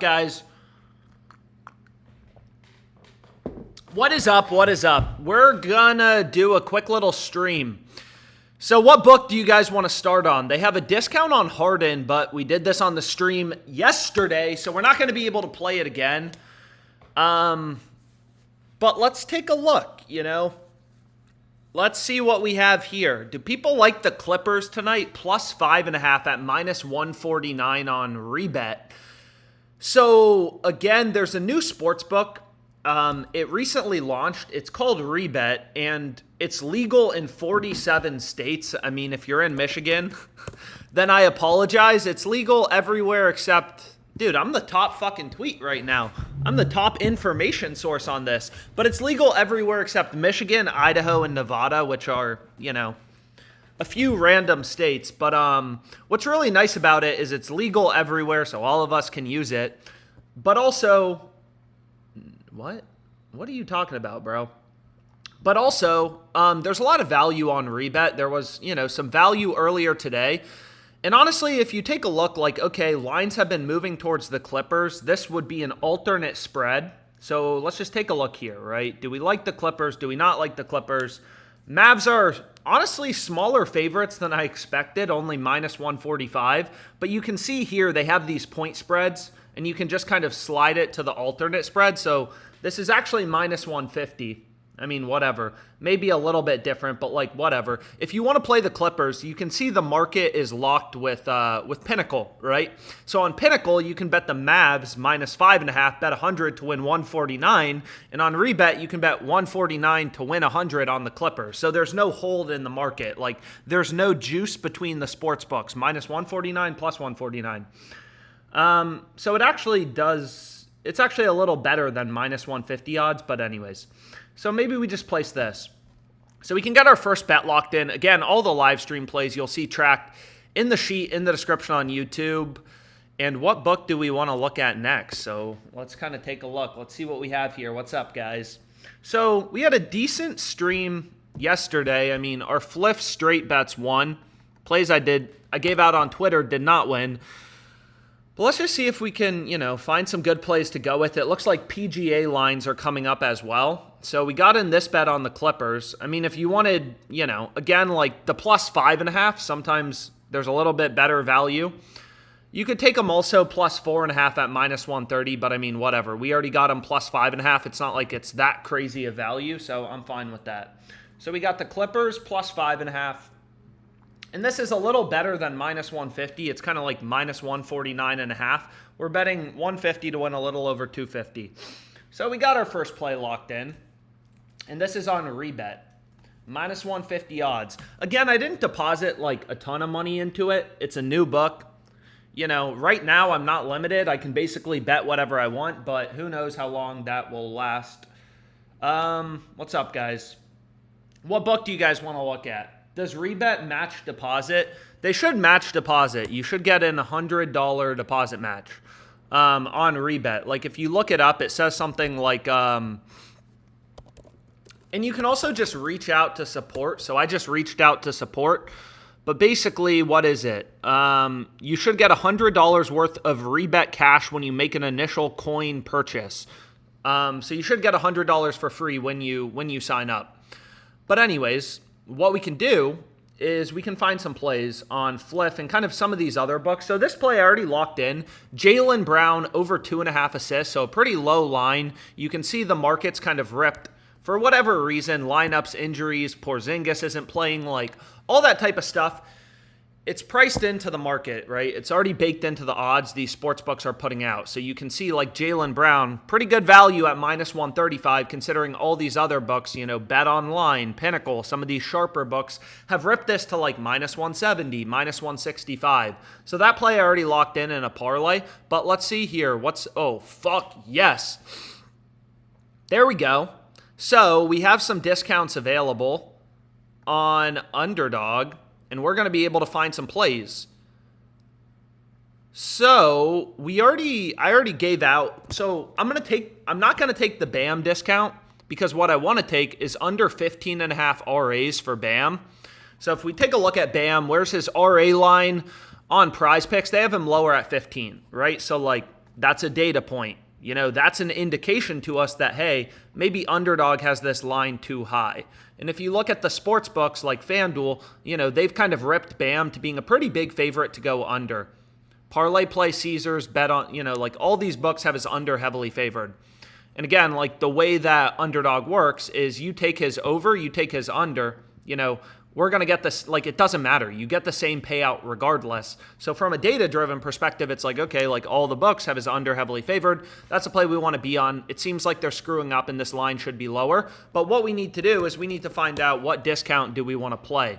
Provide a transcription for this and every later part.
Guys, what is up? We're gonna do a quick little stream. So what book do you guys want to start on? They have a discount on Harden, but we did this on the stream yesterday, so we're not going to be able to play it again. But let's take a look, Let's see what we have here. Do people like the Clippers tonight? Plus 5.5 at minus 149 on Rebet. So, again, there's a new sports book. It recently launched. It's called Rebet, and it's legal in 47 states. I mean, if you're in Michigan, then I apologize. It's legal everywhere except, dude, I'm the top fucking tweet right now. I'm the top information source on this. But it's legal everywhere except Michigan, Idaho, and Nevada, which are, a few random states. But what's really nice about it is it's legal everywhere, so all of us can use it. But also, what are you talking about, bro? But also, there's a lot of value on Rebet. There was, some value earlier today. And honestly, if you take a look, okay, lines have been moving towards the Clippers. This would be an alternate spread. So let's just take a look here, right? Do we like the Clippers? Do we not like the Clippers? Mavs are honestly smaller favorites than I expected, only minus 145. But you can see here they have these point spreads, and you can just kind of slide it to the alternate spread. So this is actually minus 150. I mean, whatever. Maybe a little bit different, but whatever. If you want to play the Clippers, you can see the market is locked with Pinnacle, right? So on Pinnacle, you can bet the Mavs minus 5.5, bet 100 to win 149. And on Rebet, you can bet 149 to win 100 on the Clippers. So there's no hold in the market. There's no juice between the sports books. Minus 149 plus 149. So it actually does, it's actually a little better than minus 150 odds, but anyways. So maybe we just place this. So we can get our first bet locked in. Again, all the live stream plays you'll see tracked in the sheet, in the description on YouTube. And what book do we want to look at next? So let's kind of take a look. Let's see what we have here. What's up, guys? So we had a decent stream yesterday. I mean, our Fliff straight bets won. Plays I gave out on Twitter did not win. But let's just see if we can, find some good plays to go with. It looks like PGA lines are coming up as well. So we got in this bet on the Clippers. I mean, if you wanted, again, the plus 5.5, sometimes there's a little bit better value. You could take them also plus 4.5 at minus 130, but I mean, whatever. We already got them plus 5.5. It's not like it's that crazy of value, so I'm fine with that. So we got the Clippers plus 5.5. And this is a little better than minus 150. It's kind of like minus 149.5. We're betting 150 to win a little over 250. So we got our first play locked in. And this is on Rebet. Minus 150 odds. Again, I didn't deposit a ton of money into it. It's a new book. Right now I'm not limited. I can basically bet whatever I want, but who knows how long that will last. What's up, guys? What book do you guys want to look at? Does Rebet match deposit? They should match deposit. You should get an $100 deposit match on Rebet. If you look it up, it says something like... and you can also just reach out to support. So I just reached out to support. But basically, what is it? You should get $100 worth of Rebet cash when you make an initial coin purchase. So you should get $100 for free when you sign up. But anyways... what we can do is we can find some plays on Fliff and kind of some of these other books. So this play I already locked in. Jaylen Brown over 2.5 assists, so a pretty low line. You can see the market's kind of ripped for whatever reason, lineups, injuries, Porzingis isn't playing, all that type of stuff. It's priced into the market, right? It's already baked into the odds these sports books are putting out. So you can see Jaylen Brown, pretty good value at minus 135 considering all these other books, Bet Online, Pinnacle, some of these sharper books have ripped this to minus 170, minus 165. So that play I already locked in a parlay. But let's see here. Oh, fuck, yes. There we go. So we have some discounts available on Underdog. And we're going to be able to find some plays. So I already gave out. So I'm not going to take the BAM discount because what I want to take is under 15.5 RAs for BAM. So if we take a look at BAM, where's his RA line on PrizePicks? They have him lower at 15, right? So that's a data point. You know, that's an indication to us that, hey, maybe Underdog has this line too high. And if you look at the sports books like FanDuel, you know, they've kind of ripped Bam to being a pretty big favorite to go under. ParlayPlay, Caesars, bet on, you know, like all these books have his under heavily favored. And again, like the way that Underdog works is you take his over, you take his under, you know, we're going to get this, like, it doesn't matter. You get the same payout regardless. So from a data-driven perspective, it's like, okay, like all the books have his under heavily favored. That's a play we want to be on. It seems like they're screwing up and this line should be lower. But what we need to do is we need to find out what discount do we want to play.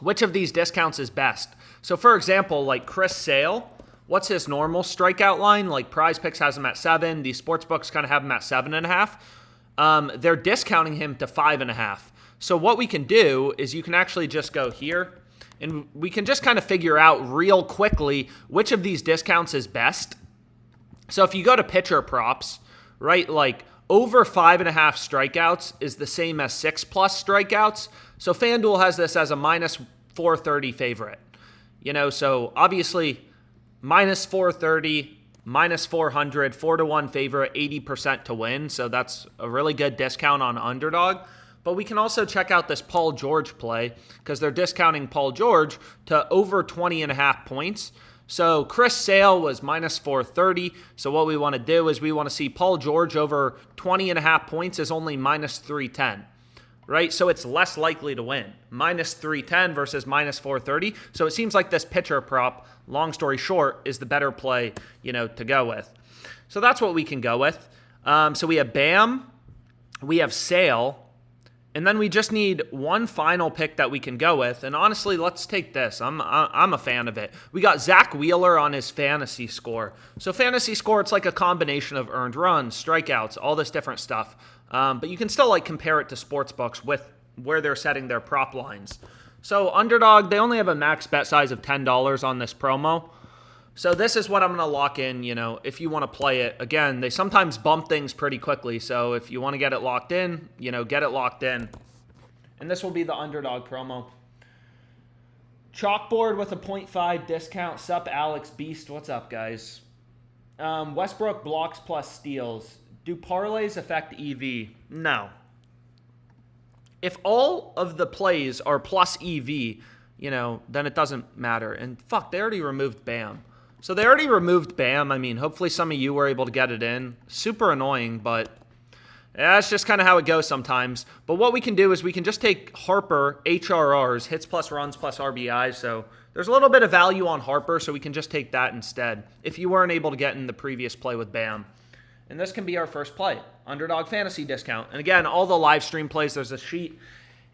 Which of these discounts is best? So for example, like Chris Sale, what's his normal strikeout line? Like PrizePicks has him at 7. These sports books kind of have him at 7.5. They're discounting him to 5.5. So what we can do is you can actually just go here and we can just kind of figure out real quickly which of these discounts is best. So if you go to pitcher props, right, like over 5.5 strikeouts is the same as 6+ strikeouts. So FanDuel has this as a minus 430 favorite. You know, so obviously minus 430, minus 400, 4-1 favorite, 80% to win. So that's a really good discount on Underdog. But we can also check out this Paul George play because they're discounting Paul George to over 20.5 points. So Chris Sale was minus 430. So what we want to do is we want to see Paul George over 20.5 points is only minus 310, right? So it's less likely to win. Minus 310 versus minus 430. So it seems like this pitcher prop, long story short, is the better play, you know, to go with. So that's what we can go with. So we have Bam, we have Sale, and then we just need one final pick that we can go with. And honestly, let's take this. I'm a fan of it. We got Zach Wheeler on his fantasy score. So fantasy score, it's like a combination of earned runs, strikeouts, all this different stuff. But you can still like compare it to sports books with where they're setting their prop lines. So Underdog, they only have a max bet size of $10 on this promo. So this is what I'm going to lock in, you know, if you want to play it. Again, they sometimes bump things pretty quickly. So if you want to get it locked in, you know, get it locked in. And this will be the Underdog promo. Chalkboard with a 0.5 discount. Sup, Alex Beast. What's up, guys? Westbrook blocks plus steals. Do parlays affect EV? No. If all of the plays are plus EV, you know, then it doesn't matter. And fuck, they already removed Bam. So they already removed Bam. I mean, hopefully some of you were able to get it in. Super annoying, but that's just kind of how it goes sometimes. But what we can do is we can just take Harper, HRRs, hits plus runs plus RBIs. So there's a little bit of value on Harper, so we can just take that instead if you weren't able to get in the previous play with Bam. And this can be our first play, Underdog Fantasy discount. And again, all the live stream plays, there's a sheet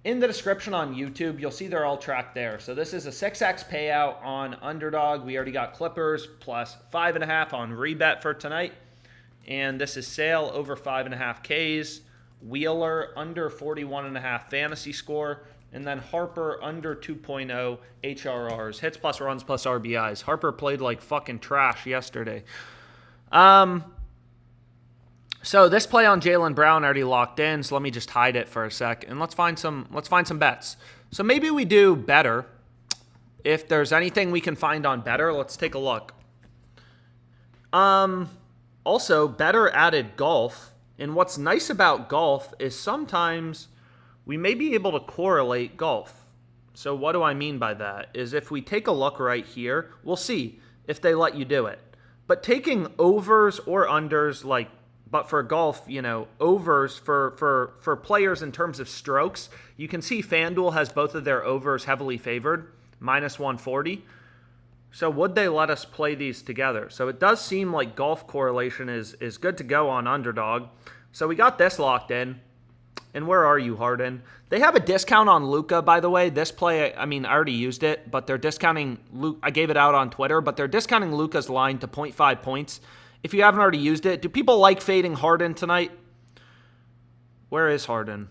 in the description on YouTube. You'll see they're all tracked there. So this is a 6x payout on Underdog. We already got Clippers plus 5.5 on Rebet for tonight. And this is Sale over 5.5 Ks. Wheeler under 41.5 fantasy score. And then Harper under 2.0 HRRs. Hits plus runs plus RBIs. Harper played like fucking trash yesterday. So this play on Jaylen Brown already locked in, so let me just hide it for a sec and let's find some bets. So maybe we do better. If there's anything we can find on better, let's take a look. Also, better added golf, and what's nice about golf is sometimes we may be able to correlate golf. So what do I mean by that? Is if we take a look right here, we'll see if they let you do it. But taking overs or unders, like, but for golf, you know, overs for players in terms of strokes, you can see FanDuel has both of their overs heavily favored, minus 140. So would they let us play these together? So it does seem like golf correlation is good to go on Underdog. So we got this locked in. And where are you, Harden? They have a discount on Luka, by the way. This play, I mean, I already used it, but they're discounting Luka. I gave it out on Twitter, but they're discounting Luka's line to 0.5 points. If you haven't already used it, do people like fading Harden tonight? Where is Harden?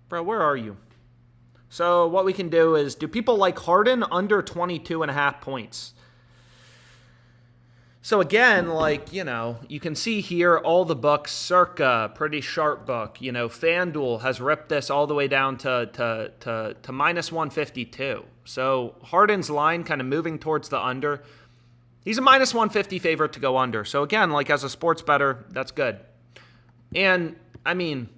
Bro, where are you? So what we can do is, do people like Harden under 22.5 points? So again, like, you know, you can see here all the books, Circa, pretty sharp book. You know, FanDuel has ripped this all the way down to minus 152. So Harden's line kind of moving towards the under. He's a minus 150 favorite to go under. So again, like as a sports bettor, that's good. And I mean,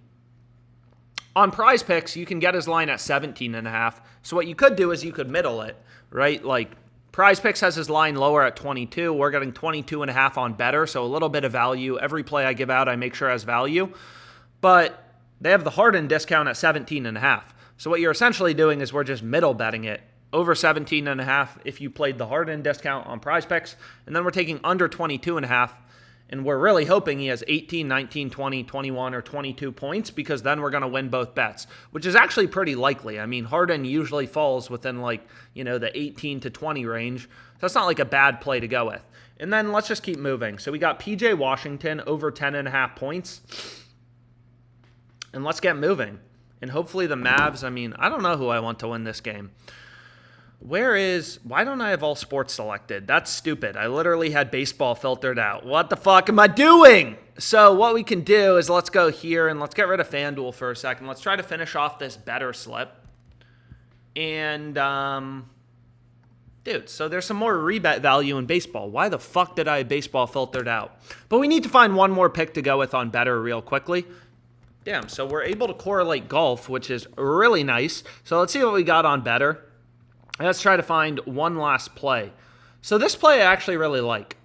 on PrizePicks, you can get his line at 17.5. So what you could do is you could middle it, right? Like PrizePicks has his line lower at 22. We're getting 22.5 on better, so a little bit of value. Every play I give out, I make sure has value. But they have the Harden discount at 17.5. So what you're essentially doing is we're just middle betting it over 17.5 if you played the Harden discount on PrizePicks, and then we're taking under 22.5, and we're really hoping he has 18, 19, 20, 21, or 22 points, because then we're going to win both bets, which is actually pretty likely. I mean, Harden usually falls within like, the 18 to 20 range, so that's not like a bad play to go with. And then let's just keep moving. So we got PJ Washington over 10.5 points, and let's get moving. And hopefully the Mavs, I don't know who I want to win this game. Why don't I have all sports selected? That's stupid. I literally had baseball filtered out. What the fuck am I doing? So what we can do is let's go here and let's get rid of FanDuel for a second. Let's try to finish off this better slip. And, dude, so there's some more rebet value in baseball. Why the fuck did I have baseball filtered out? But we need to find one more pick to go with on better real quickly. Damn, so we're able to correlate golf, which is really nice. So let's see what we got on better. Let's try to find one last play. So this play I actually really like.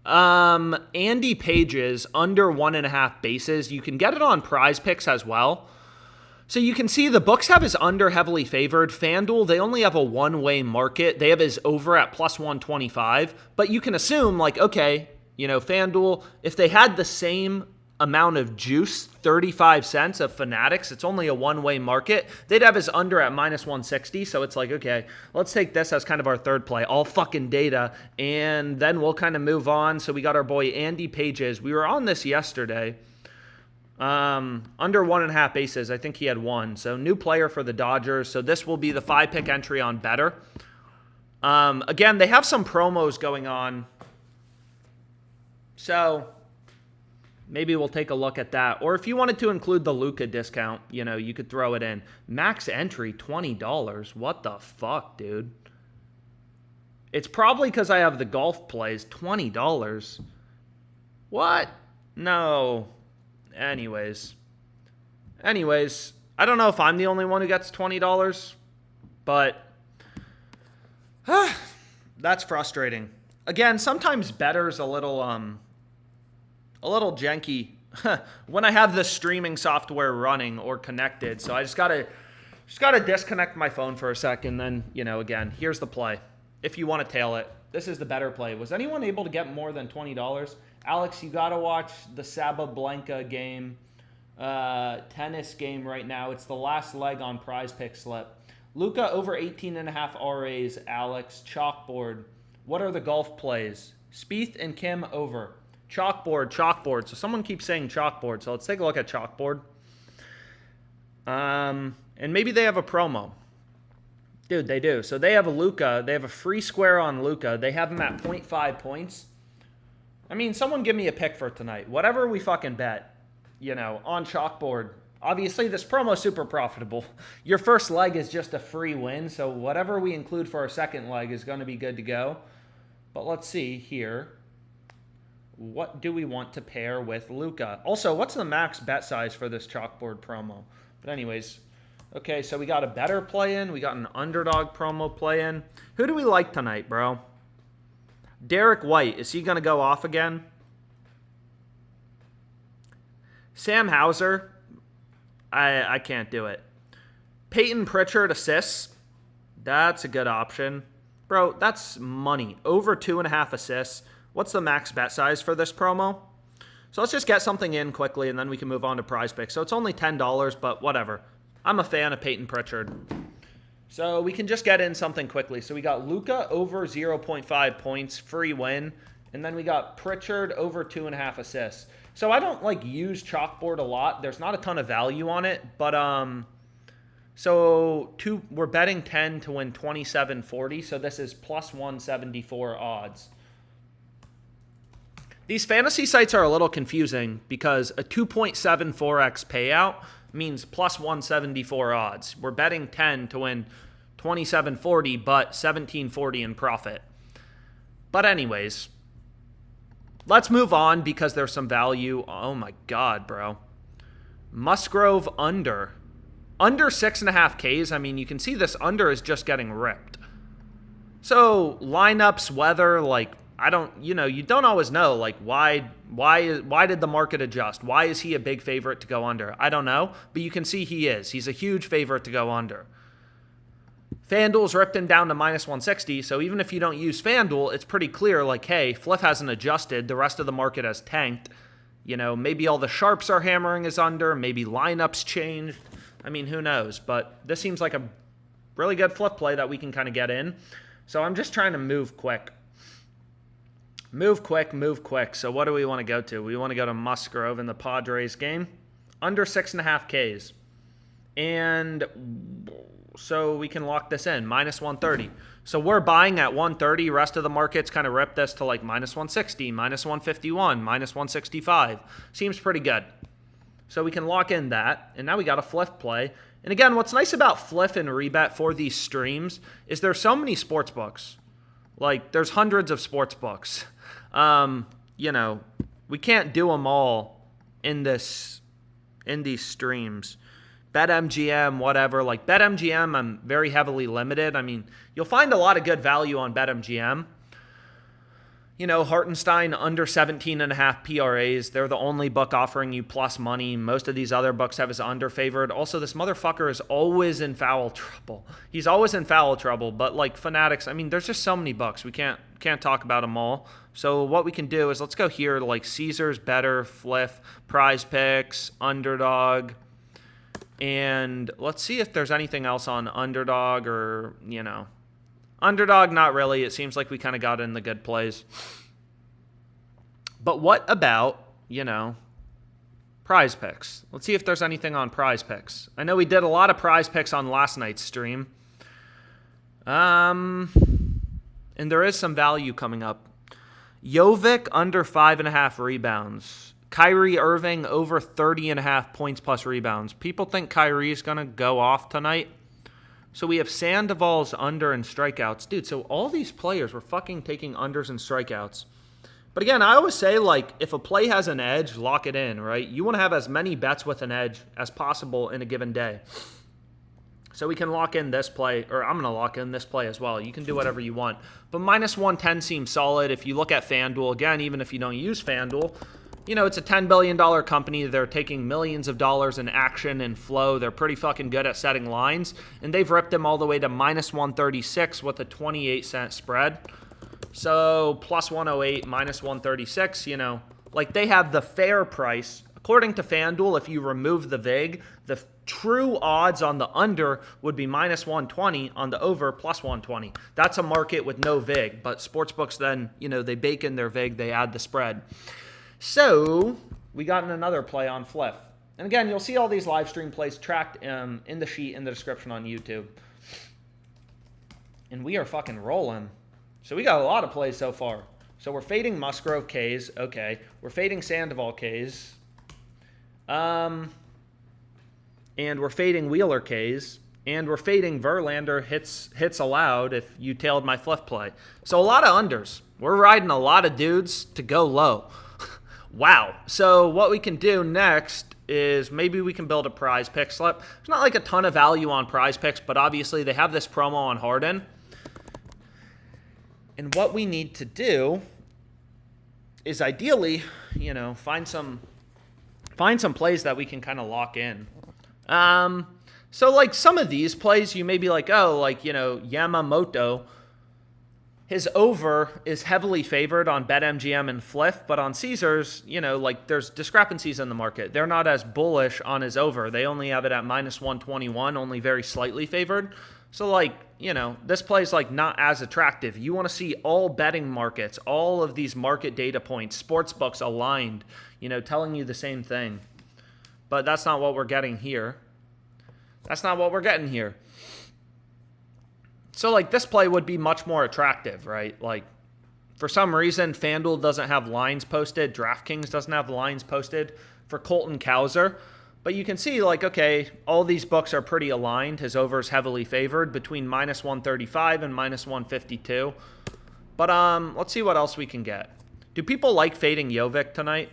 Andy Page's under 1.5 bases. You can get it on PrizePicks as well. So you can see the books have his under heavily favored. FanDuel, they only have a one-way market. They have his over at plus 125. But you can assume, like, okay, FanDuel, if they had the same amount of juice, 35 cents of Fanatics, it's only a one-way market, they'd have his under at minus 160. So it's like, okay, let's take this as kind of our third play, all fucking data, and then we'll kind of move on. So we got our boy Andy Pages. We were on this yesterday. Under 1.5 bases. I think he had one. So new player for the Dodgers. So this will be the 5-pick entry on better. Again, they have some promos going on. So maybe we'll take a look at that. Or if you wanted to include the Luka discount, you could throw it in. Max entry, $20. What the fuck, dude? It's probably because I have the golf plays. $20. What? No. Anyways, I don't know if I'm the only one who gets $20, but that's frustrating. Again, sometimes better's a little janky when I have the streaming software running or connected. So I just gotta disconnect my phone for a second. Then again, here's the play. If you want to tail it, this is the better play. Was anyone able to get more than $20? Alex, you got to watch the Saba Blanca game, tennis game right now. It's the last leg on PrizePicks slip. Luka over 18.5 RAs, Alex. Chalkboard. What are the golf plays? Spieth and Kim over. Chalkboard. So someone keeps saying chalkboard. So let's take a look at Chalkboard. And maybe they have a promo. Dude, they do. So they have a Luka. They have a free square on Luka. They have him at 0.5 points. Someone give me a pick for tonight. Whatever we fucking bet, on Chalkboard. Obviously, this promo is super profitable. Your first leg is just a free win, so whatever we include for our second leg is going to be good to go. But let's see here. What do we want to pair with Luka? Also, what's the max bet size for this Chalkboard promo? But anyways, okay, so we got a better play in. We got an underdog promo play in. Who do we like tonight, bro? Derek White, is he going to go off again? Sam Hauser, I can't do it. Peyton Pritchard assists, that's a good option. Bro, that's money. Over 2.5 assists. What's the max bet size for this promo? So let's just get something in quickly, and then we can move on to PrizePicks. So it's only $10, but whatever. I'm a fan of Peyton Pritchard. So we can just get in something quickly. So we got Luka over 0.5 points, free win. And then we got Pritchard over 2.5 assists. So I don't use Chalkboard a lot. There's not a ton of value on it. But we're betting 10 to win 27.40. So this is plus 174 odds. These fantasy sites are a little confusing because a 2.74x payout means plus 174 odds. We're betting 10 to win 27.40, but 17.40 in profit. But anyways, let's move on because there's some value. Oh my God, bro. Musgrove under 6.5 Ks. I mean, you can see this under is just getting ripped. So lineups, weather, like, I don't, you don't always know, like, why did the market adjust? Why is he a big favorite to go under? I don't know, but you can see he is. He's a huge favorite to go under. FanDuel's ripped him down to -160, so even if you don't use FanDuel, it's pretty clear, like, hey, Fliff hasn't adjusted. The rest of the market has tanked. Maybe all the sharps are hammering his under. Maybe lineups changed. I mean, who knows? But this seems like a really good Fliff play that we can kind of get in. So I'm just trying to move quick. Move quick. So what do we want to go to? We want to go to Musgrove in the Padres game. Under 6.5 Ks. And so we can lock this in. -130. So we're buying at 130. Rest of the market's kind of ripped this to like -160, -151, -165. Seems pretty good. So we can lock in that. And now we got a Fliff play. And again, what's nice about Fliff and Rebet for these streams is there's so many sports books. Like, there's hundreds of sports books. We can't do them all in these streams. BetMGM, whatever. Like, BetMGM, I'm very heavily limited. I mean, you'll find a lot of good value on BetMGM. Hartenstein under 17.5 PRAs. They're the only book offering you plus money. Most of these other books have his under favored. Also, this motherfucker is always in foul trouble. He's always in foul trouble. But like Fanatics, I mean, there's just so many books. We can't talk about them all. So what we can do is let's go here to like Caesars, Better, Fliff, PrizePicks, Underdog. And let's see if there's anything else on Underdog or, Underdog, not really. It seems like we kind of got in the good plays. But what about, PrizePicks? Let's see if there's anything on PrizePicks. I know we did a lot of PrizePicks on last night's stream. And there is some value coming up. Jovic under 5.5 rebounds. Kyrie Irving over 30.5 points plus rebounds. People think Kyrie's going to go off tonight. So we have Sandoval's under and strikeouts. Dude, so all these players were fucking taking unders and strikeouts. But again, I always say, like, if a play has an edge, lock it in, right? You want to have as many bets with an edge as possible in a given day. So we can lock in this play, or I'm going to lock in this play as well. You can do whatever you want. But -110 seems solid. If you look at FanDuel, again, even if you don't use FanDuel, it's a $10 billion company. They're taking millions of dollars in action and flow. They're pretty fucking good at setting lines. And they've ripped them all the way to -136 with a 28-cent spread. So +108, -136, like they have the fair price. According to FanDuel, if you remove the VIG, the true odds on the under would be -120, on the over +120. That's a market with no VIG. But sportsbooks then, they bake in their VIG, they add the spread. So we got in another play on Fliff. And again, you'll see all these live stream plays tracked in the sheet in the description on YouTube. And we are fucking rolling. So we got a lot of plays so far. So we're fading Musgrove Ks. Okay. We're fading Sandoval Ks. And we're fading Wheeler Ks. And we're fading Verlander hits allowed if you tailed my Fliff play. So a lot of unders. We're riding a lot of dudes to go low. Wow. So what we can do next is maybe we can build a PrizePicks slip. There's not like a ton of value on PrizePicks, but obviously they have this promo on Harden. And what we need to do is ideally, find some plays that we can kind of lock in. So like some of these plays, you may be like, oh, like, Yamamoto. His over is heavily favored on BetMGM and Fliff, but on Caesars, like there's discrepancies in the market. They're not as bullish on his over. They only have it at -121, only very slightly favored. So like, this play's like not as attractive. You want to see all betting markets, all of these market data points, sports books aligned, telling you the same thing. But that's not what we're getting here. So, like, this play would be much more attractive, right? Like, for some reason, FanDuel doesn't have lines posted. DraftKings doesn't have lines posted for Colton Cowser. But you can see, like, okay, all these books are pretty aligned. His over is heavily favored between -135 and -152. But let's see what else we can get. Do people like fading Jovic tonight?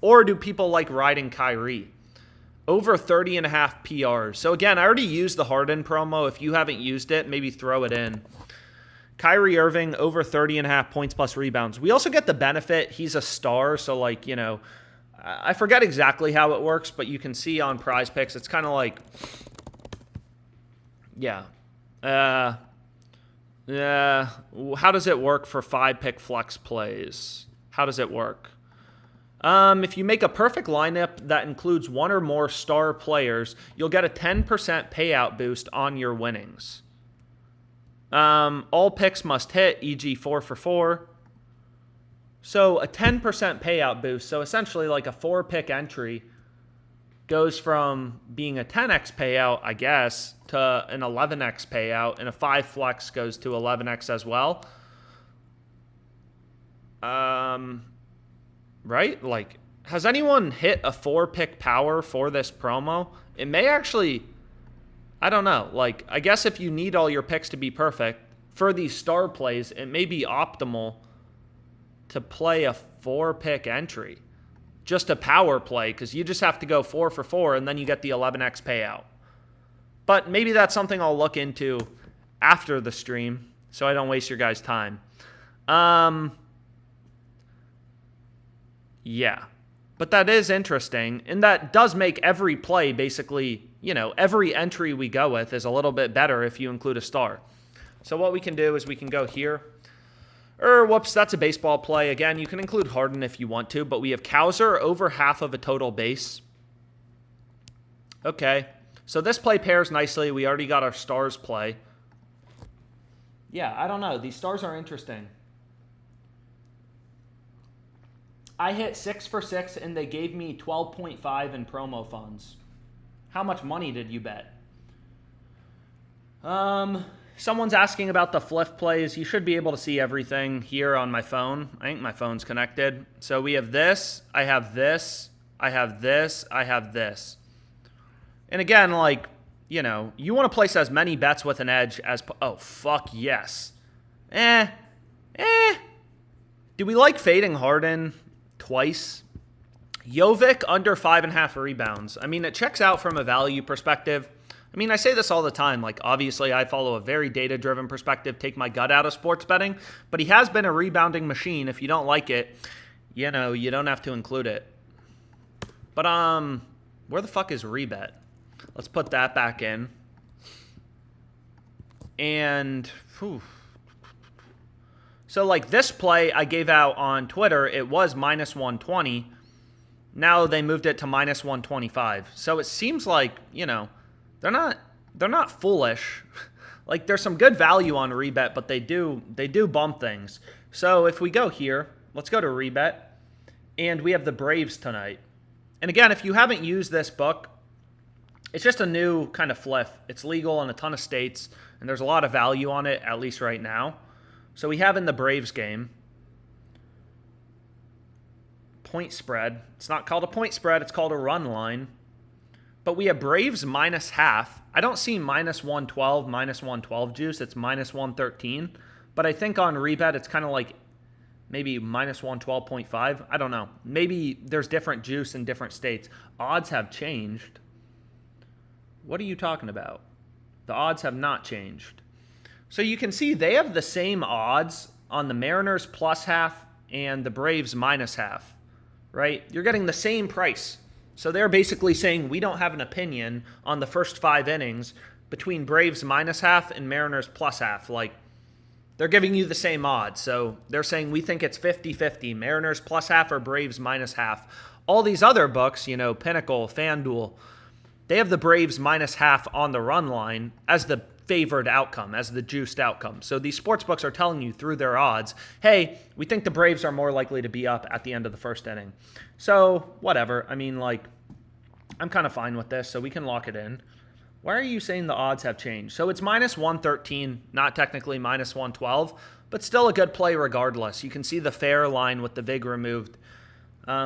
Or do people like riding Kyrie? Over 30.5 PRs. So again, I already used the Harden promo. If you haven't used it, maybe throw it in. Kyrie Irving, over 30.5 points plus rebounds. We also get the benefit. He's a star, so like, you know, I forget exactly how it works, but you can see on PrizePicks, it's kind of like, yeah. How does it work for 5-pick flex plays? How does it work? If you make a perfect lineup that includes one or more star players, you'll get a 10% payout boost on your winnings. All picks must hit, e.g. 4 for 4. So a 10% payout boost. So essentially like a 4-pick entry goes from being a 10x payout, I guess, to an 11x payout, and a 5 flex goes to 11x as well. Right? Like, has anyone hit a 4-pick power for this promo? It may actually, I don't know. Like, I guess if you need all your picks to be perfect for these star plays, it may be optimal to play a 4-pick entry. Just a power play, because you just have to go 4 for 4, and then you get the 11x payout. But maybe that's something I'll look into after the stream, so I don't waste your guys' time. Yeah. But that is interesting, and that does make every play basically, you know, every entry we go with is a little bit better if you include a star. So what we can do is we can go here. Whoops, that's a baseball play. Again, you can include Harden if you want to, but we have Cowser over half of a total base. Okay, so this play pairs nicely. We already got our stars play. Yeah, I don't know. These stars are interesting. I hit 6 for 6, and they gave me 12.5 in promo funds. How much money did you bet? Someone's asking about the Fliff plays. You should be able to see everything here on my phone. I think my phone's connected. So we have this, I have this, I have this, I have this. And again, like, you know, you want to place as many bets with an edge as... Oh, fuck yes. Do we like fading Harden twice? Jovic under 5.5 rebounds. I mean, it checks out from a value perspective. I mean, I say this all the time. Like, obviously, I follow a very data-driven perspective, take my gut out of sports betting, but he has been a rebounding machine. If you don't like it, you know, you don't have to include it. But, where the fuck is Rebet? Let's put that back in. And, whew. So, like, this play I gave out on Twitter, it was minus 120. Now they moved it to minus 125. So it seems like, you know, they're not foolish. Like, there's some good value on Rebet, but they do bump things. So if we go here, let's go to Rebet, and we have the Braves tonight. And again, if you haven't used this book, it's just a new kind of Fliff. It's legal in a ton of states, and there's a lot of value on it, at least right now. So we have in the Braves game, point spread. It's not called a point spread, it's called a run line. But we have Braves minus half. I don't see minus 112 juice. It's minus 113. But I think on Rebet, it's kind of like maybe minus 112.5. I don't know. Maybe there's different juice in different states. Odds have changed. What are you talking about? The odds have not changed. So you can see they have the same odds on the Mariners plus half and the Braves minus half, right? You're getting the same price. So they're basically saying we don't have an opinion on the first 5 innings between Braves minus half and Mariners plus half. Like, they're giving you the same odds. So they're saying we think it's 50-50, Mariners plus half or Braves minus half. All these other books, you know, Pinnacle, FanDuel, they have the Braves minus half on the run line as the favored outcome, as the juiced outcome. So these sports books are telling you through their odds, hey, we think the Braves are more likely to be up at the end of the first inning. So whatever. I mean, like, I'm kind of fine with this, so we can lock it in. Why are you saying the odds have changed? So it's minus 113, not technically minus 112, but still a good play regardless. You can see the fair line with the VIG removed.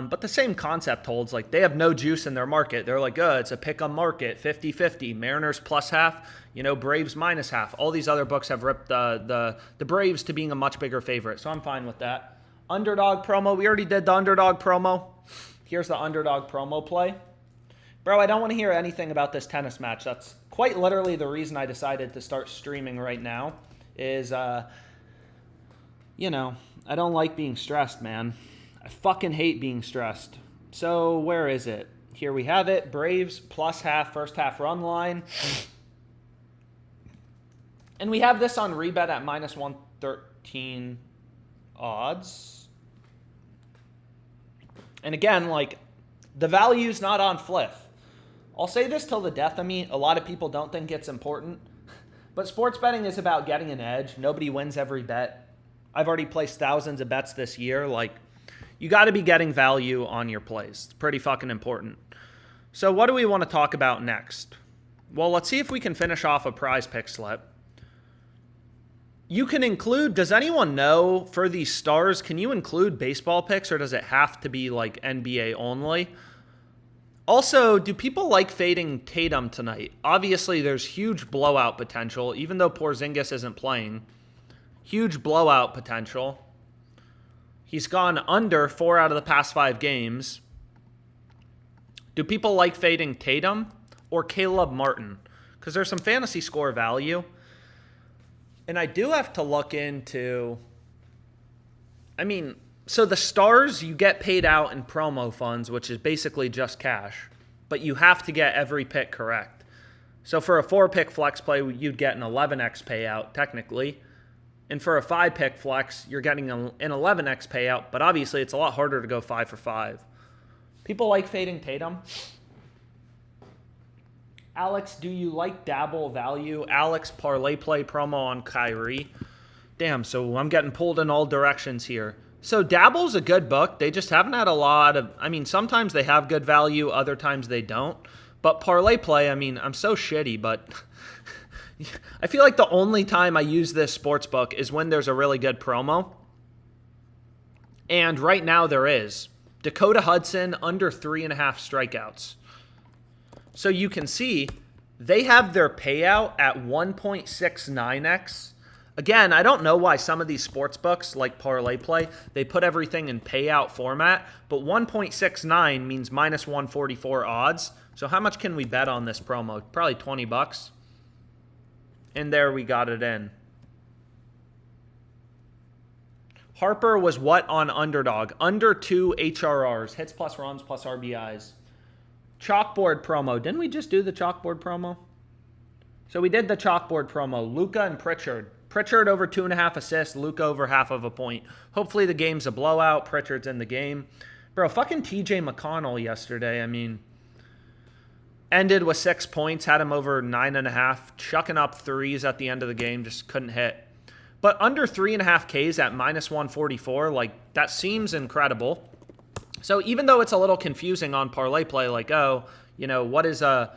But the same concept holds. Like, they have no juice in their market. They're like, it's a pick 'em market, 50-50. Mariners plus half, Braves minus half. All these other books have ripped the Braves to being a much bigger favorite. So I'm fine with that. Underdog promo. We already did the underdog promo. Here's the underdog promo play. Bro, I don't want to hear anything about this tennis match. That's quite literally the reason I decided to start streaming right now is, I don't like being stressed, man. I fucking hate being stressed. So where is it? Here we have it. Braves plus half, first half run line. And we have this on Rebet at minus 113 odds. And again, like, the value's not on Fliff. I'll say this till the death of me. A lot of people don't think it's important. But sports betting is about getting an edge. Nobody wins every bet. I've already placed thousands of bets this year. Like, you got to be getting value on your plays. It's pretty fucking important. So what do we want to talk about next? Well, let's see if we can finish off a PrizePicks slip. You can include, does anyone know for these stars, can you include baseball picks or does it have to be like NBA only? Also, do people like fading Tatum tonight? Obviously, there's huge blowout potential, even though Porzingis isn't playing. Huge blowout potential. He's gone under 4 out of the past 5 games. Do people like fading Tatum or Caleb Martin? Because there's some fantasy score value. And I do have to look into, so the stars, you get paid out in promo funds, which is basically just cash. But you have to get every pick correct. So for a 4-pick flex play, you'd get an 11x payout, technically. And for a 5-pick flex, you're getting an 11x payout. But obviously, it's a lot harder to go 5 for 5. People like fading Tatum. Alex, do you like dabble value? Alex, ParlayPlay promo on Kyrie. Damn, so I'm getting pulled in all directions here. So Dabble's a good book. They just haven't had a lot of, sometimes they have good value, other times they don't. But ParlayPlay, I'm so shitty, but I feel like the only time I use this sports book is when there's a really good promo. And right now there is. Dakota Hudson under 3.5 strikeouts. So you can see they have their payout at 1.69x. Again, I don't know why some of these sports books, like ParlayPlay, they put everything in payout format, but 1.69 means minus 144 odds. So how much can we bet on this promo? Probably $20. And there we got it in. Harper was what on Underdog? Under 2 HRRs, hits plus runs plus RBIs. Chalkboard promo. Didn't we just do the Chalkboard promo? So we did the Chalkboard promo. Luka and Pritchard. Pritchard over 2.5 assists. Luka over half of a point. Hopefully the game's a blowout. Pritchard's in the game. Bro, fucking TJ McConnell yesterday. Ended with 6 points. Had him over 9.5. Chucking up threes at the end of the game. Just couldn't hit. But under 3.5 Ks at minus 144. Like, that seems incredible. So even though it's a little confusing on ParlayPlay, like, what is a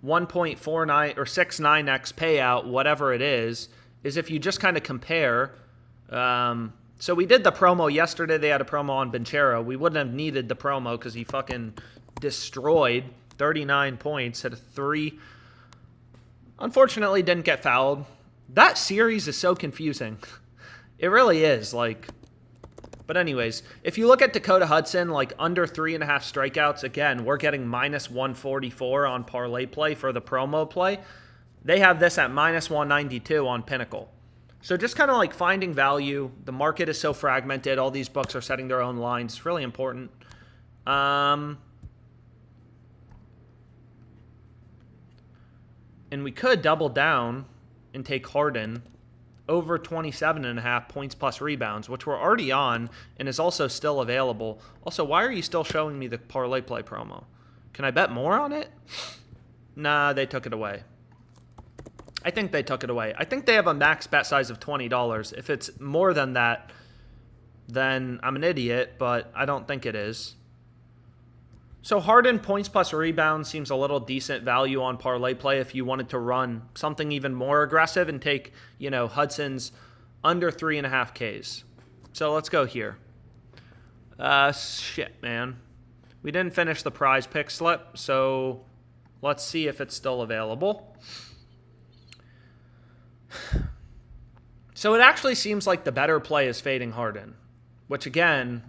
1.49 or 69x payout, whatever it is if you just kind of compare. So we did the promo yesterday. They had a promo on Benchero. We wouldn't have needed the promo because he fucking destroyed 39 points, hit a 3. Unfortunately, didn't get fouled. That series is so confusing. It really is, like... But anyways, if you look at Dakota Hudson, like under 3.5 strikeouts, again, we're getting minus 144 on ParlayPlay for the promo play. They have this at minus 192 on Pinnacle. So just kind of like finding value. The market is so fragmented. All these books are setting their own lines. It's really important. And we could double down and take Harden over 27.5 points plus rebounds, which we're already on and is also still available. Also, why are you still showing me the ParlayPlay promo? Can I bet more on it? Nah, they took it away. I think they took it away. I think they have a max bet size of $20. If it's more than that, then I'm an idiot, but I don't think it is. So Harden points plus rebounds seems a little decent value on ParlayPlay if you wanted to run something even more aggressive and take, Hudson's under 3.5 Ks. So let's go here. Shit, man. We didn't finish the prize pick slip, so let's see if it's still available. So it actually seems like the better play is fading Harden, which again,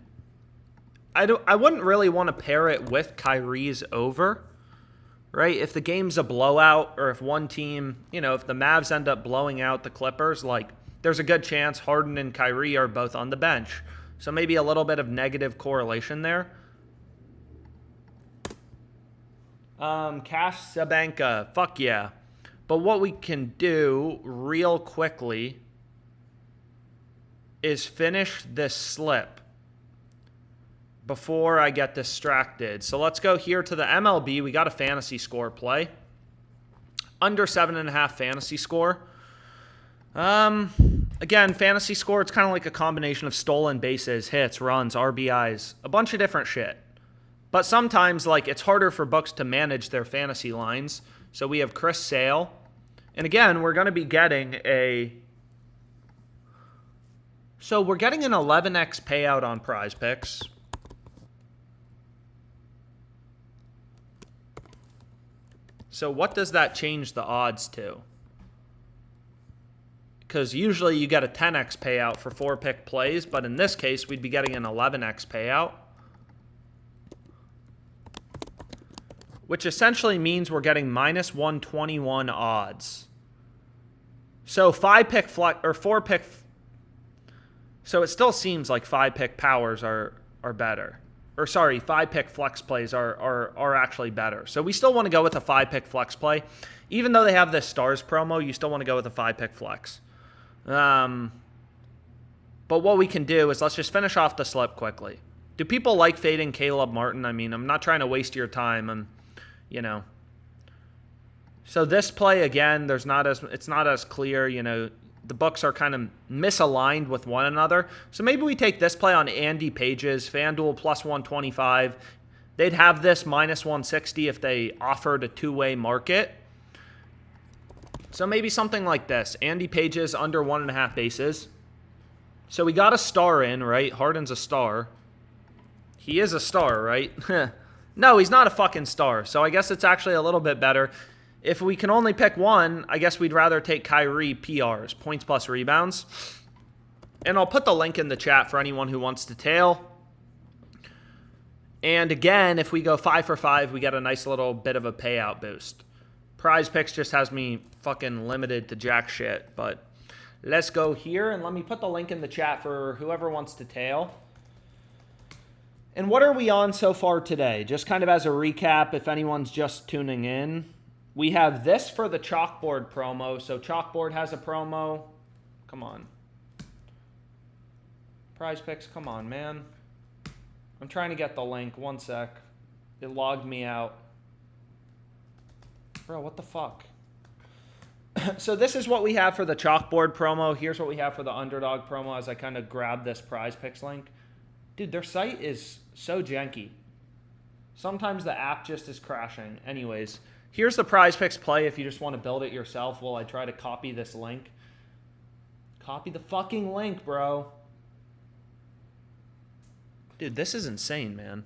I wouldn't really want to pair it with Kyrie's over, right? If the game's a blowout, or if one team, if the Mavs end up blowing out the Clippers, like there's a good chance Harden and Kyrie are both on the bench. So maybe a little bit of negative correlation there. Cash Sabanka, fuck yeah. But what we can do real quickly is finish this slip before I get distracted. So let's go here to the MLB. We got a fantasy score play. Under 7.5 fantasy score. Again, fantasy score, it's kind of like a combination of stolen bases, hits, runs, RBIs, a bunch of different shit. But sometimes, like, it's harder for books to manage their fantasy lines. So we have Chris Sale. And again, we're going to be getting So we're getting an 11x payout on PrizePicks. So what does that change the odds to? Because usually you get a 10x payout for 4-pick plays, but in this case, we'd be getting an 11x payout. Which essentially means we're getting minus 121 odds. So 5-pick flex or 4-pick. So it still seems like 5-pick powers are better. Or sorry, 5-pick flex plays are actually better. So we still want to go with a 5-pick flex play. Even though they have this Stars promo, you still want to go with a 5-pick flex. But what we can do is let's just finish off the slip quickly. Do people like fading Caleb Martin? I mean, I'm not trying to waste your time. So this play, again, it's not as clear, the books are kind of misaligned with one another. So maybe we take this play on Andy Page's FanDuel plus 125. They'd have this minus 160 if they offered a two-way market. So maybe something like this. Andy Page's under 1.5 bases. So we got a star in, right? Harden's a star. He is a star, right? No, he's not a fucking star. So I guess it's actually a little bit better. If we can only pick one, I guess we'd rather take Kyrie PRs, points plus rebounds. And I'll put the link in the chat for anyone who wants to tail. And again, if we go 5 for 5, we get a nice little bit of a payout boost. PrizePicks just has me fucking limited to jack shit. But let's go here, and let me put the link in the chat for whoever wants to tail. And what are we on so far today? Just kind of as a recap, if anyone's just tuning in. We have this for the Chalkboard promo. So Chalkboard has a promo. Come on. PrizePicks, come on, man. I'm trying to get the link. One sec. It logged me out. Bro, what the fuck? So this is what we have for the Chalkboard promo. Here's what we have for the Underdog promo as I kind of grab this PrizePicks link. Dude, their site is so janky. Sometimes the app just is crashing. Anyways, here's the PrizePicks play if you just want to build it yourself while I try to copy this link. Copy the fucking link, bro. Dude, this is insane, man.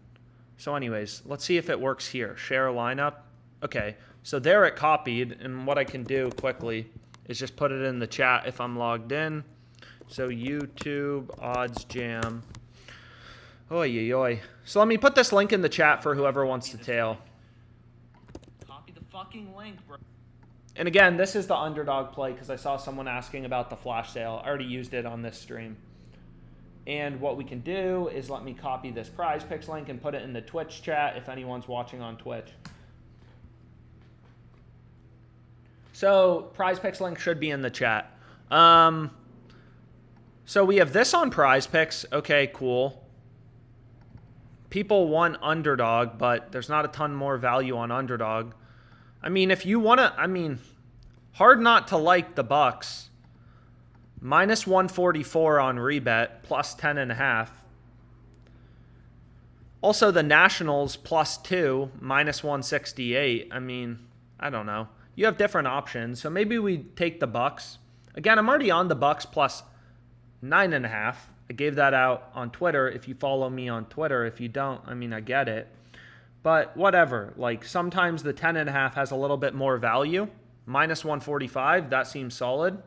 So anyways, let's see if it works here. Share a lineup. Okay, so there it copied, and what I can do quickly is just put it in the chat if I'm logged in. So YouTube odds jam. Oy, oy, oy. So let me put this link in the chat for whoever wants to tail. Copy the fucking link, bro. And again, this is the Underdog play because I saw someone asking about the flash sale. I already used it on this stream. And what we can do is let me copy this PrizePicks link and put it in the Twitch chat if anyone's watching on Twitch. So PrizePicks link should be in the chat. So we have this on PrizePicks. Okay, cool. People want Underdog, but there's not a ton more value on Underdog. I mean, if you want to, hard not to like the Bucks. Minus 144 on Rebet, plus 10.5. Also, the Nationals, plus 2, minus 168. I mean, I don't know. You have different options, so maybe we take the Bucks. Again, I'm already on the Bucks plus 9.5. I gave that out on Twitter. If you follow me on Twitter, if you don't, I mean, I get it. But whatever. Like, sometimes the 10.5 has a little bit more value. Minus 145, that seems solid.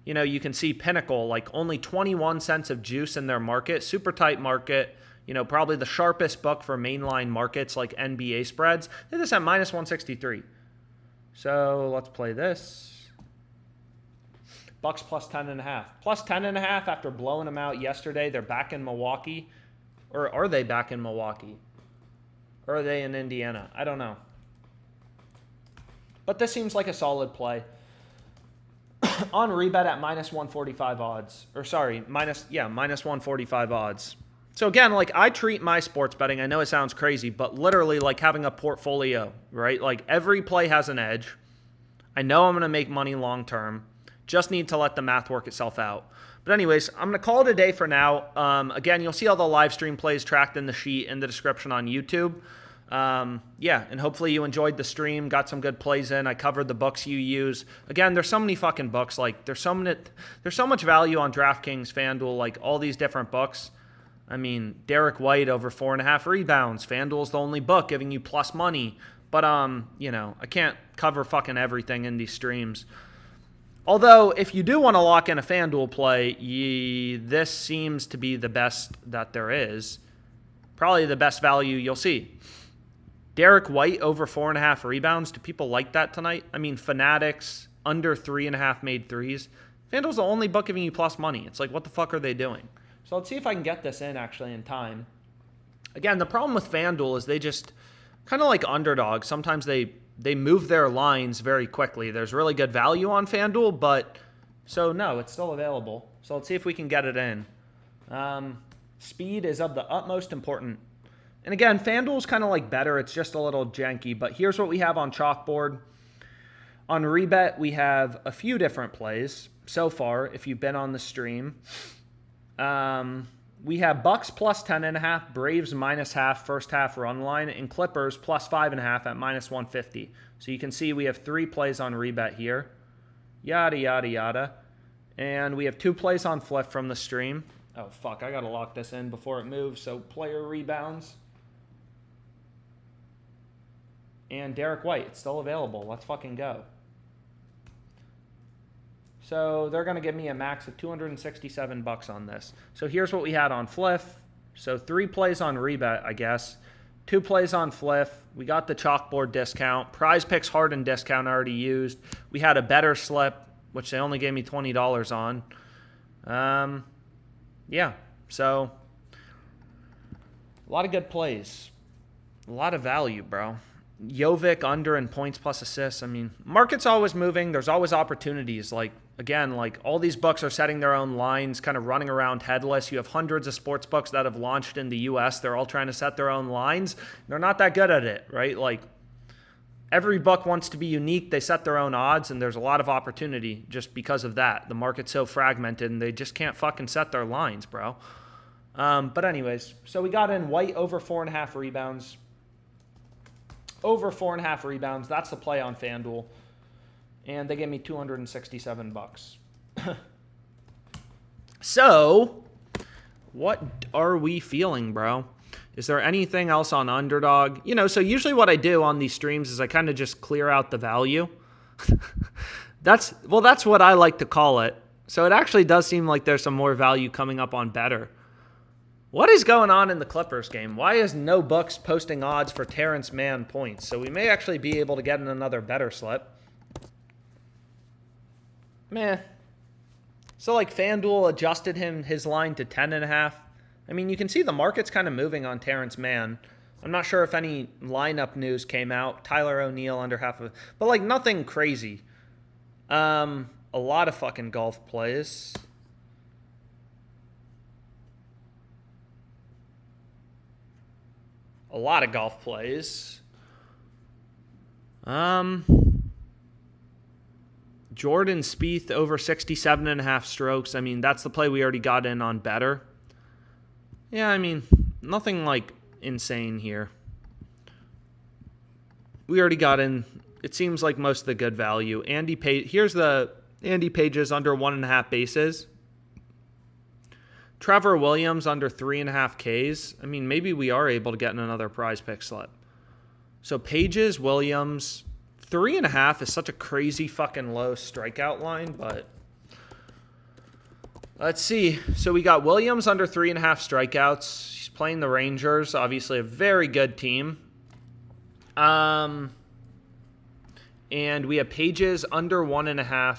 You know, you can see Pinnacle, like only 21 cents of juice in their market. Super tight market. You know, probably the sharpest book for mainline markets like NBA spreads. They did this at minus 163. So let's play this. Bucks plus 10.5. Plus 10.5 after blowing them out yesterday. They're back in Milwaukee. Or are they back in Milwaukee? Or are they in Indiana? I don't know. But this seems like a solid play. On Rebet at minus 145 odds. Or sorry, minus 145 odds. So again, like, I treat my sports betting, I know it sounds crazy, but literally like having a portfolio, right? Like, every play has an edge. I know I'm going to make money long term. Just need to let the math work itself out. But anyways, I'm going to call it a day for now. Again, you'll see all the live stream plays tracked in the sheet in the description on YouTube. Yeah, and hopefully you enjoyed the stream, got some good plays in. I covered the books you use. Again, there's so many fucking books. Like, there's so much value on DraftKings, FanDuel, like all these different books. I mean, Derek White over 4.5 rebounds. FanDuel's the only book giving you plus money. But, you know, I can't cover fucking everything in these streams. Although, if you do want to lock in a FanDuel play, this seems to be the best that there is. Probably the best value you'll see. Derek White over 4.5 rebounds. Do people like that tonight? I mean, Fanatics, under 3.5 made threes. FanDuel's the only book giving you plus money. It's like, what the fuck are they doing? So let's see if I can get this in actually in time. Again, the problem with FanDuel is they just, kind of like Underdog, sometimes they move their lines very quickly. There's really good value on FanDuel, but so no, it's still available. So let's see if we can get it in. Speed is of the utmost importance. And again, FanDuel's kind of like better. It's just a little janky, but here's what we have on Chalkboard. On Rebet, we have a few different plays so far, if you've been on the stream. We have Bucks plus 10.5, Braves minus half, first half run line, and Clippers plus 5.5 at minus 150. So you can see we have 3 plays on Rebet here. Yada, yada, yada. And we have 2 plays on Fliff from the stream. Oh, fuck, I got to lock this in before it moves. So player rebounds. And Derek White, it's still available. Let's fucking go. So they're going to give me a max of 267 bucks on this. So here's what we had on Fliff. So 3 plays on Rebet, I guess. 2 plays on Fliff. We got the Chalkboard discount. PrizePicks Harden discount already used. We had a better slip, which they only gave me $20 on. Yeah, so a lot of good plays. A lot of value, bro. Jovic under in points plus assists. I mean, market's always moving. There's always opportunities. Like, again, like all these books are setting their own lines, kind of running around headless. You have hundreds of sports books that have launched in the U.S. They're all trying to set their own lines. They're not that good at it, right? Like, every book wants to be unique. They set their own odds, and there's a lot of opportunity just because of that. The market's so fragmented, and they just can't fucking set their lines, bro. But anyways, so we got in White over 4.5 rebounds. Over 4.5 rebounds. That's the play on FanDuel. And they gave me 267 bucks. So, what are we feeling, bro? Is there anything else on Underdog? You know, so usually what I do on these streams is I kind of just clear out the value. That's what I like to call it. So it actually does seem like there's some more value coming up on Better. What is going on in the Clippers game? Why is no books posting odds for Terrence Mann points? So we may actually be able to get in another better slip. Meh. So like FanDuel adjusted his line to 10.5. I mean, you can see the market's kind of moving on Terrence Mann. I'm not sure if any lineup news came out. Tyler O'Neill under half of it. But like nothing crazy. A lot of fucking golf plays. A lot of golf plays. Jordan Spieth over 67.5 strokes. I mean, that's the play we already got in on Better. Yeah, I mean, nothing like insane here. We already got in. It seems like most of the good value. Andy Page. Here's the Andy Page's under 1.5 bases. Trevor Williams under 3.5 Ks. I mean, maybe we are able to get in another prize pick slip. So Pages, Williams, 3.5 is such a crazy fucking low strikeout line, but let's see. So we got Williams under 3.5 strikeouts. He's playing the Rangers, obviously a very good team. And we have Pages under 1.5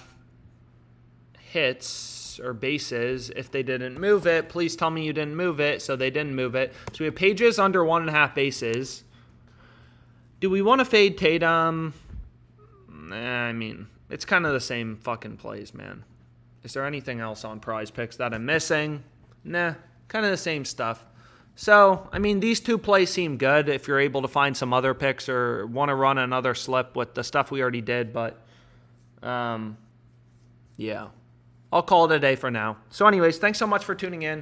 hits or bases. If they didn't move it, please tell me you didn't move it. So they didn't move it. So we have Pages under 1.5 bases. Do we want to fade Tatum? I mean, it's kind of the same fucking plays, man. Is there anything else on PrizePicks that I'm missing? Nah, kind of the same stuff. So, I mean, these two plays seem good if you're able to find some other picks or want to run another slip with the stuff we already did. But, yeah, I'll call it a day for now. So anyways, thanks so much for tuning in.